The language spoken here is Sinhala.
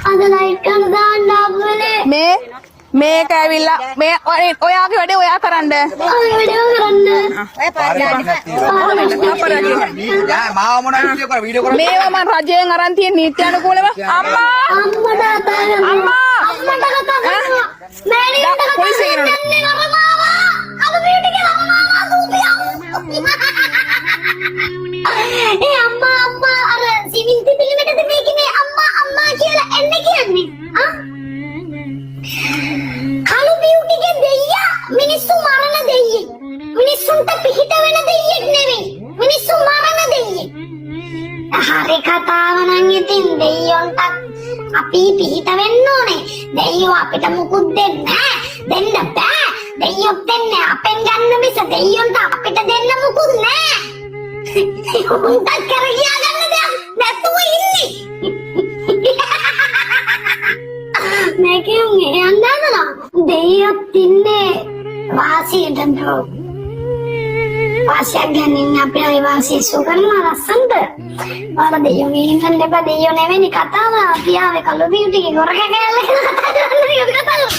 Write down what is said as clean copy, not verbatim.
අද ලයිට් එක දාන්න ආපුවනේ. මේක ඇවිල්ලා මේ ඔයාගේ වැඩේ ඔයා කරන්න. ඔය වීඩියෝ කරන්න. මාව මොනවා වීඩියෝ කරන්නේ? මේවා මම රජයෙන් අරන් තියෙන නීති අනුකූලව අම්මා අම්මට කතා කරනවා. අම්මා අම්මට කතා කරනවා. මෑණියන්ට කතා පොලිසිය කරන්නේ අම්මා. අද බියුටි කියලා අම්මා දුපියා. ඒ අම්මා අර සිවිල්ති පිළිමෙටද මේකේ අම්මා කියලා එන්නේ කියන්නේ. කලු බියුටිගේ දෙයියා මිනිස්සු මරණ දෙයියෙක්. මිනිස්සුන්ට පිහිට වෙන දෙයියෙක් නෙවෙයි. මිනිස්සු මරණ දෙයියෙක්. හරි කතාව නම් ඉතින් දෙයියොන්ට අපි පිහිට වෙන්න ඕනේ. දෙයියෝ අපිට මුකුත් දෙන්නේ නැහැ. දෙන්න බෑ. දෙයියෝ දෙන්නේ අපෙන් ගන්න මිස දෙයියොන්ට අපිට දෙන්න මුකුත් නැහැ. උන්ට කර ගියා ගන්න දෙයක් නැතුව ඉන්නේ. මේකෙන් යන්නදලා දෙයියොත් ඉන්නේ වාසියට නෝ. වාසියක් ගන්න අපේ අය වාසිය සුගන්නා ලස්සන්ට. වල දෙයියෝ ගිහින් දෙපා දෙයියෝ නෙවෙයි කතාව. අපි ආවේ කළු බියුටිගේ ගොරක කෑල්ල කතා කරන්නේ කතාව.